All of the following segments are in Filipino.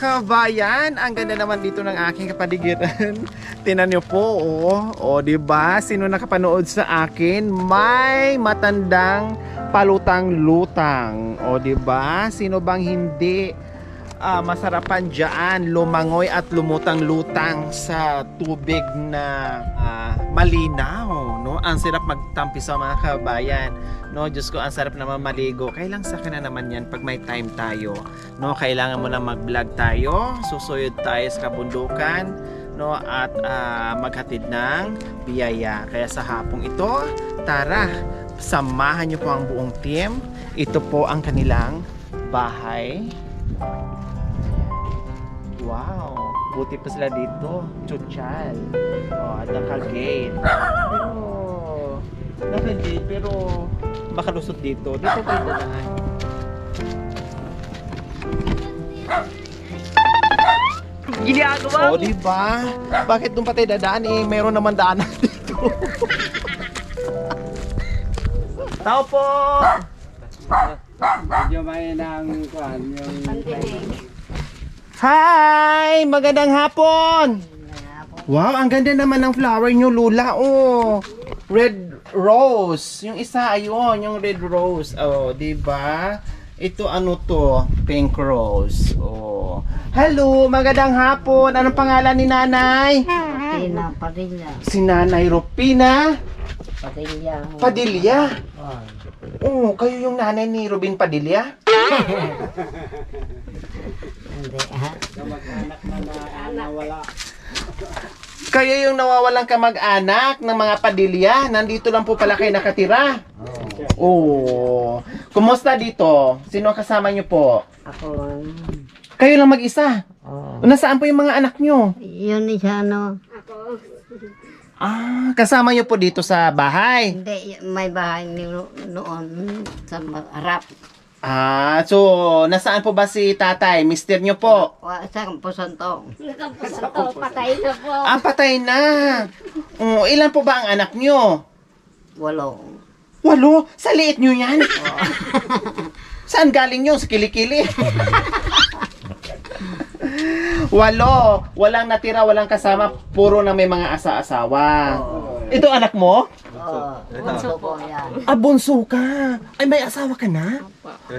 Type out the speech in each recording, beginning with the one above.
kabayan, ang ganda naman dito ng aking kapaligiran. Tingnan niyo po, oh. O, di ba? Sino nakapanood sa akin? May matandang palutang-lutang. O, di ba? Sino bang hindi masarapan diyan lumangoy at lumutang-lutang sa tubig na malinaw, no? Ang sarap magtampi sa mga kabayan, no? Diyos ko, ang sarap naman maligo. Kailang sa na naman yan pag may time tayo, no? Kailangan mo na mag-vlog tayo, susuyod tayo sa kabundukan, no? At maghatid ng biyaya. Kaya sa hapong ito, tara, samahan niyo po ang buong team. Ito po ang kanilang bahay. Wow, buti pa sila dito. Chuchal. Oh, at naka-gate. Naka-gate, pero baka lusot dito. Dito kayo dadaan. Ginagawa Oh, di ba? Bakit doon pa tayo dadaan? Eh, mayroon naman daanan dito. Tao po! Medyo may nang kuhan yung Hi! Magandang hapon! Wow, ang ganda naman ng flower nyo, Lula. Oh, red rose. Yung isa, ayun, yung red rose. Oh, di ba? Ito ano to? Pink rose. Oh. Hello, magandang hapon. Anong pangalan ni Nanay? Tina Padilla. Si Nanay Rupina Padilla. Padilla. Oh, kayo yung nanay ni Robin Padilla? Hindi ha. kamag-anak na nawala. Kayo yung nawawalang kamag-anak ng mga Padilla. Nandito lang po pala kayo nakatira. Oh. Kumusta dito? Sino ang kasama nyo po? Ako lang. Kayo lang mag-isa. Oh. Nasaan po yung mga anak nyo? Yun siya no. Kasama nyo po dito sa bahay. Hindi, may bahay noon sa harap. So, nasaan po ba si tatay? Mister nyo po? Sa Kampusan to. Patay na po. Patay na. Oh, ilan po ba ang anak nyo? 8. 8? Sa liit nyo yan? Saan galing nyo? Sa kilikili? 8. Walang natira, walang kasama. Puro na may mga asa-asawa. Ito anak mo? Bunso po yan. Bunso ka. Ay, may asawa ka na?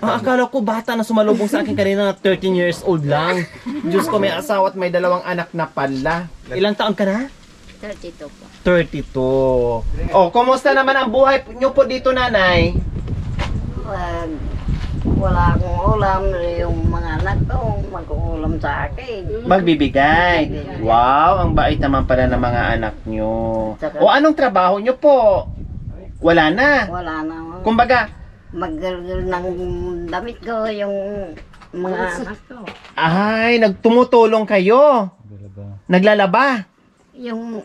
Akala ko bata na sumalubong sa akin kanina na 13 years old lang. Diyos ko, may asawa at may 2 anak na pala. Ilang taon ka na? 32 po. 32. Oh, kumusta naman ang buhay nyo po dito, nanay? Wala akong ulam. Yung mga anak ko, mag-uulam sa akin. Magbibigay. Wow, ang bait naman pala ng mga anak nyo. O, anong trabaho nyo po? Wala na. Wala na. Kumbaga, Mag-girl ng damit ko yung mga anak ko. ay, nagtumutulong kayo. Naglalaba. Yung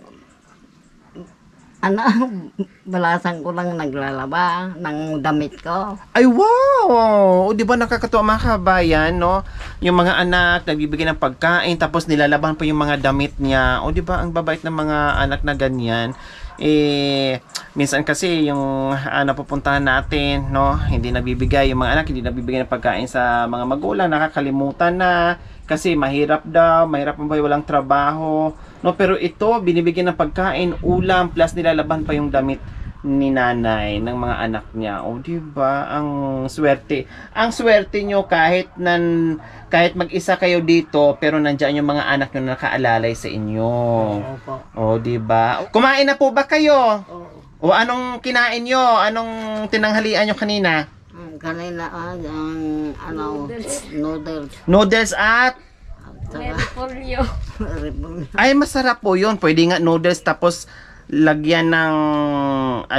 balasan ko lang naglalaba ng damit ko. Ay, wow! O, di ba nakakatuwa mga kabayan, no? Yung mga anak, nagbibigay ng pagkain, tapos nilalaban po yung mga damit niya. O, di ba, ang babait ng mga anak na ganyan. Minsan kasi yung napupuntahan natin, no? Hindi nagbibigay, yung mga anak, hindi nagbibigay ng pagkain sa mga magulang, nakakalimutan na. Kasi mahirap daw, mahirap ang buhay, walang trabaho. No, pero ito, binibigyan ng pagkain, ulam, plus nilalaban pa yung damit ni nanay ng mga anak niya. O, di ba? Ang swerte. Ang swerte nyo kahit mag-isa kayo dito, pero nandiyan yung mga anak nyo na nakaalalay sa inyo. Opo. O, di ba? Kumain na po ba kayo? Oo. O, anong kinain nyo? Anong tinanghalian nyo kanina? Kanina noodles. Noodles at? Merpolyo. Ay, masarap po yun. Pwede nga noodles tapos lagyan ng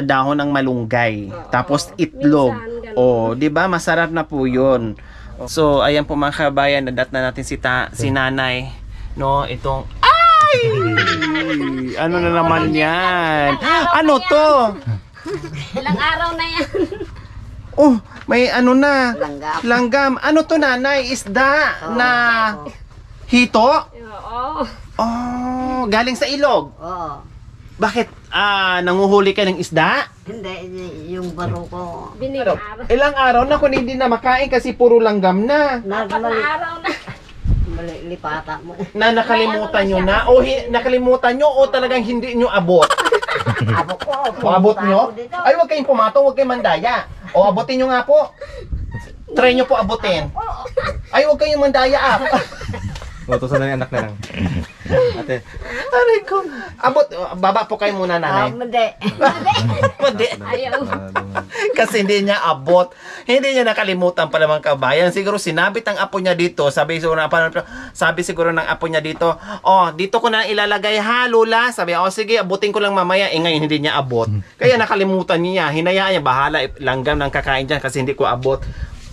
dahon ng malunggay. Tapos itlog. Minsan, ganun. O, di ba? Masarap na po yun. So, ayan po mga kabayan. Nadat na natin si nanay. No, itong... Ay! Ano na naman yan? Ano to? Ilang araw na yan. Oh, may ano na. Langgam. Langgam. Ano to, nanay? Isda na hito? Oo. Oh, galing sa ilog. Oo. Bakit? Nanguhuli ka ng isda? Hindi, yung baro ko. Binigaraw. Ilang araw na kung hindi na makain kasi puro langgam na. Apat na araw na. Lipata mo. Na nakalimutan nyo na? O nakalimutan nyo o talagang hindi nyo abot? Abo ko. O abot nyo? Ako dito. Ay, huwag kayong pumatong, huwag kayong mandaya. O abutin nyo nga po. Try nyo po abutin. Ay, huwag kayong mandaya Utusan na yung anak na lang. Ate. Aray ko. Abot, baba po kayo muna, nanay. Hindi. Hindi. Ayaw. Kasi hindi niya abot. Hindi niya nakalimutan pa naman kabayan. Siguro sinabit ang apo niya dito. Sabi siguro ng apo niya dito, oh, dito ko na ilalagay ha, Lola. Sabi, oh, sige, abutin ko lang mamaya. Ngayon hindi niya abot. Kaya nakalimutan niya. Hinayaan niya, bahala, langgam ng kakain dyan kasi hindi ko abot.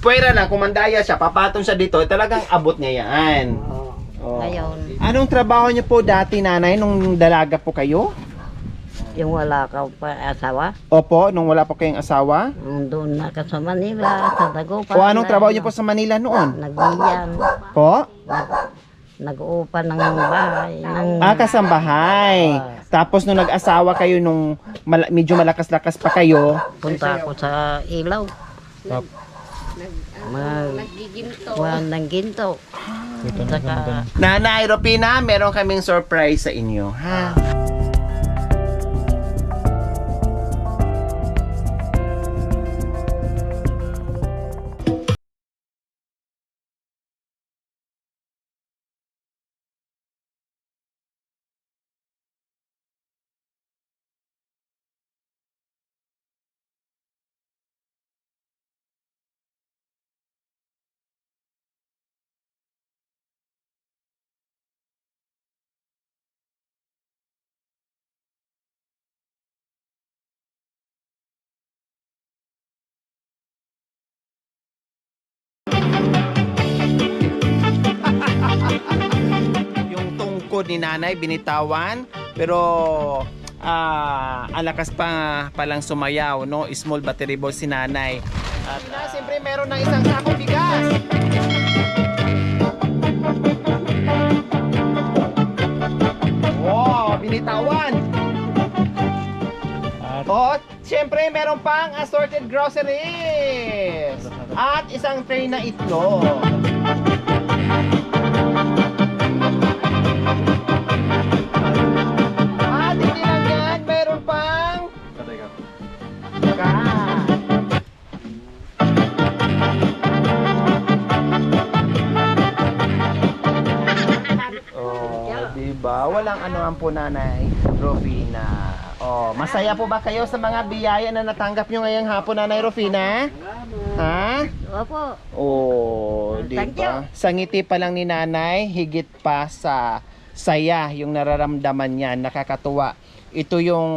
Pwera lang, kumandaya siya, papatong siya dito, talagang abot niya yan. Oh. Ngayon, Anong trabaho niyo po dati, nanay, nung dalaga po kayo? yung wala ka pa asawa, Opo, nung wala po kayong asawa? doon na ka sa Manila, sa Dagupan. O anong trabaho niyo po sa Manila noon? Nagbiyan. Po? Nag-uupa ng bahay. Kasambahay. Tapos nung nag-asawa kayo nung medyo malakas-lakas pa kayo, Punta ako sa ilaw. Nagiginto. Ng ginto. Saka, Nanay Ropina, meron kaming surprise sa inyo, ha? Yung tungkod ni nanay binitawan, pero alakas pa palang sumayaw, no? Small battery ball si nanay. At siyempre meron ng isang sakong bigas. Wow, binitawan. At siyempre meron pang assorted groceries. At isang tray na itlog. At hindi lang yan, meron pang diba? Walang anuhan po, Nanay Rufina. Masaya po ba kayo sa mga biyaya na natanggap nyo ngayong hapon, Nanay Rufina? Ha? opo. Thank Diba? Sa ngiti pa lang ni Nanay, higit pa sa saya yung nararamdaman niya, nakakatuwa. Ito yung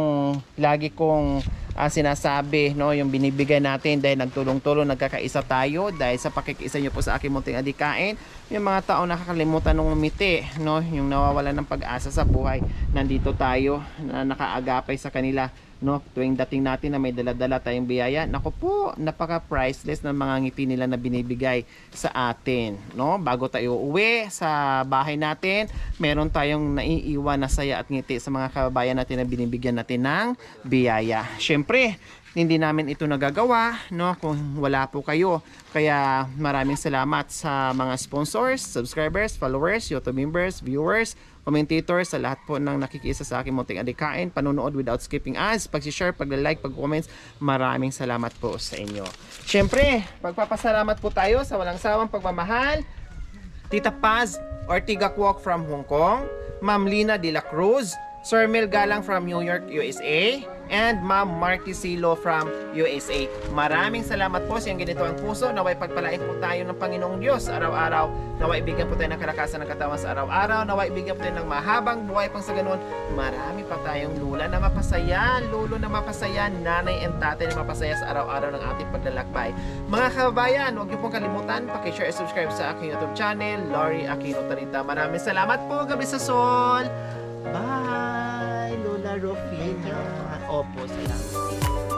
lagi kong sinasabi, no, yung binibigay natin dahil nagtulong-tulong, nagkakaisa tayo dahil sa pakikiisa nyo po sa aking munting adikain. Yung mga tao nakakalimutan ng umiti, no, yung nawawalan ng pag-asa sa buhay, nandito tayo na nakaagapay sa kanila, no, tuwing dating natin na may dala-dala tayong biyaya. Naku po, napaka-priceless ng mga ngiti nila na binibigay sa atin, no? Bago tayo uwi sa bahay natin, meron tayong naiiwan na saya at ngiti sa mga kababayan natin na binibigyan natin ng biyaya. Syempre, hindi namin ito nagagawa, no, kung wala po kayo. Kaya maraming salamat sa mga sponsors, subscribers, followers, YouTube members, viewers, commentators, sa lahat po ng nakikiisa sa aking munting adikain, panunood without skipping ads, pag-share, pag-like, pag-comments. Maraming salamat po sa inyo. Syempre, pagpapasalamat po tayo sa walang sawang pagmamahal. Tita Paz Ortiga Kwok from Hong Kong, Ma'am Lina De La Cruz, Sir Mel Galang from New York, USA, and Ma'am Marty Silo from USA. Maraming salamat po sa iyong ganito ang puso. Naway pagpalain po tayo ng Panginoong Diyos araw-araw. Naway ibigyan po tayo ng kalakasan ng katawan sa araw-araw. Naway ibigyan po tayo ng mahabang buhay pang sa ganun. Marami pa tayong lula na mapasaya, lolo na mapasaya, nanay and tatay na mapasaya sa araw-araw ng ating paglalakbay. Mga kababayan, huwag niyo pong kalimutan, paki-share at subscribe sa aking YouTube channel, Lori Aquino Tarita. Maraming salamat po. Gabi sa Sol. Bye, Lola Rufina. Opo, salamat.